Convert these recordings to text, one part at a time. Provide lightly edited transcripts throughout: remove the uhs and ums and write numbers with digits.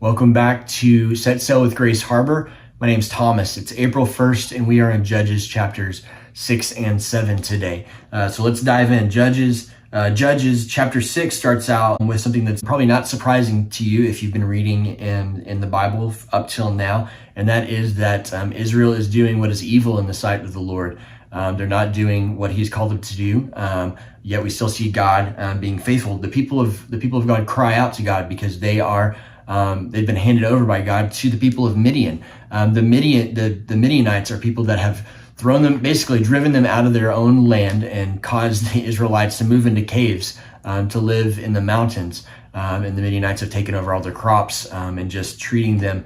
Welcome back to Set Sail with Grace Harbor. My name's Thomas. It's April 1st, and we are in Judges chapters 6 and 7 today. So let's dive in. Judges chapter 6 starts out with something that's probably not surprising to you if you've been reading in the Bible up till now, and that is that Israel is doing what is evil in the sight of the Lord. They're not doing what He's called them to do. Yet we still see God being faithful. The people of God cry out to God because they've been handed over by God to the people of Midian. The Midianites are people that have driven them out of their own land and caused the Israelites to move into caves to live in the mountains. And the Midianites have taken over all their crops and just treating them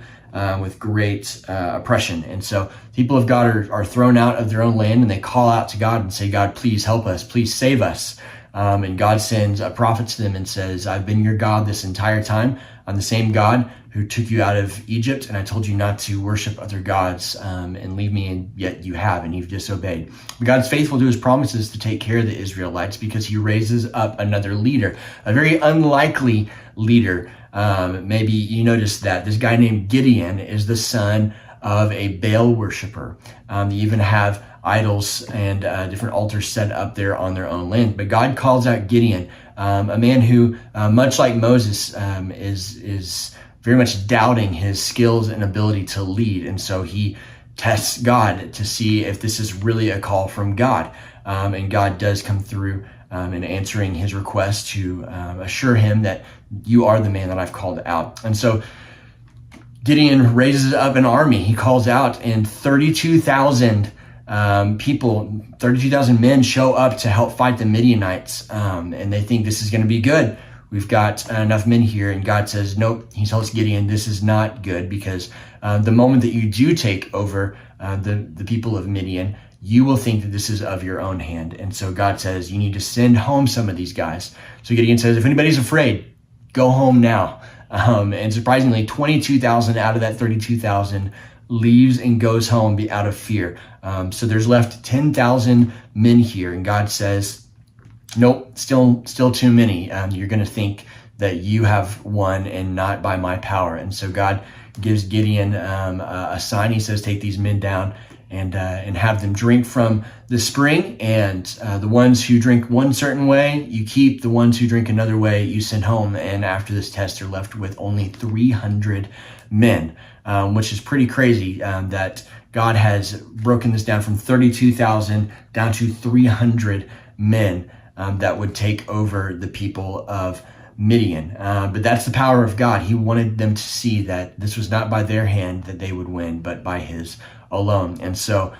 with great oppression. And so people of God are thrown out of their own land, and they call out to God and say, God, please help us, please save us. And God sends a prophet to them and says, I've been your God this entire time. I'm the same God who took you out of Egypt, and I told you not to worship other gods and leave me, and yet you have, and you've disobeyed. But God's faithful to his promises to take care of the Israelites because he raises up another leader, a very unlikely leader. Maybe you noticed that this guy named Gideon is the son of a Baal worshiper. They even have idols and different altars set up there on their own land. But God calls out Gideon, a man who, much like Moses, is very much doubting his skills and ability to lead. And so he tests God to see if this is really a call from God. And God does come through in answering his request to assure him that you are the man that I've called out. And so Gideon raises up an army. He calls out, and 32,000 people, 32,000 men show up to help fight the Midianites. And they think this is going to be good. We've got enough men here. And God says, nope. He tells Gideon, this is not good, because the moment that you do take over the people of Midian, you will think that this is of your own hand. And so God says, you need to send home some of these guys. So Gideon says, if anybody's afraid, go home now. And surprisingly, 22,000 out of that 32,000 leaves and goes home out of fear. So there's left 10,000 men here. And God says, nope, still too many. You're going to think that you have won and not by my power. And so God gives Gideon a sign. He says, take these men down and have them drink from the spring. And the ones who drink one certain way, you keep. The ones who drink another way, you send home. And after this test, they're left with only 300 men, which is pretty crazy that God has broken this down from 32,000 down to 300 men that would take over the people of Midian. But that's the power of God. He wanted them to see that this was not by their hand that they would win, but by his alone. And so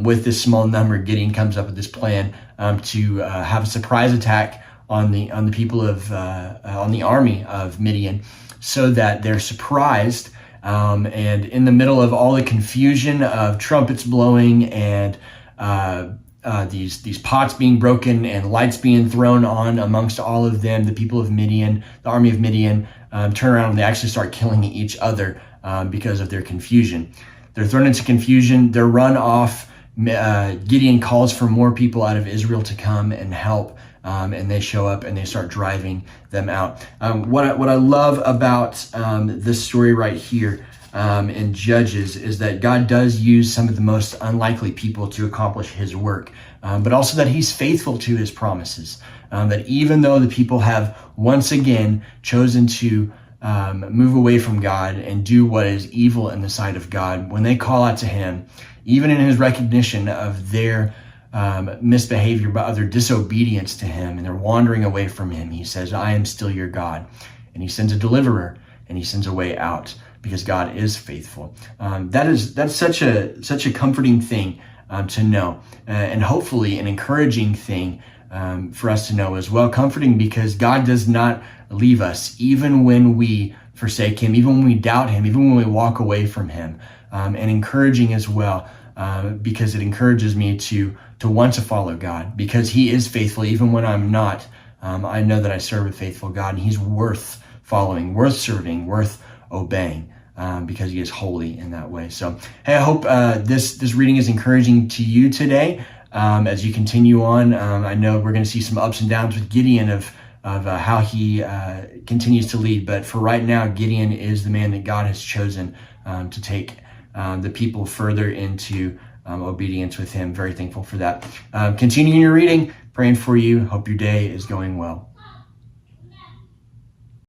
with this small number, Gideon comes up with this plan to have a surprise attack on the people of on the army of Midian, so that they're surprised. And in the middle of all the confusion of trumpets blowing and these pots being broken and lights being thrown on amongst all of them, the people of Midian, the army of Midian, turn around and they actually start killing each other because of their confusion. They're thrown into confusion. They're run off. Gideon calls for more people out of Israel to come and help. And they show up and they start driving them out. What I love about this story right here in Judges is that God does use some of the most unlikely people to accomplish his work, but also that he's faithful to his promises. That even though the people have once again chosen to move away from God and do what is evil in the sight of God, when they call out to him, even in his recognition of their misbehavior, but other disobedience to him, and they're wandering away from him, he says, I am still your God. And he sends a deliverer, and he sends a way out, because God is faithful. That's such a comforting thing to know, and hopefully an encouraging thing for us to know as well. Comforting because God does not leave us, even when we forsake him, even when we doubt him, even when we walk away from him. And encouraging as well, because it encourages me to want to follow God, because he is faithful even when I'm not. I know that I serve a faithful God, and he's worth following, worth serving, worth obeying, because he is holy in that way. So, hey, I hope this reading is encouraging to you today as you continue on. I know we're going to see some ups and downs with Gideon of how he continues to lead. But for right now, Gideon is the man that God has chosen to take the people further into obedience with him. Very thankful for that. Continuing your reading, praying for you. Hope your day is going well.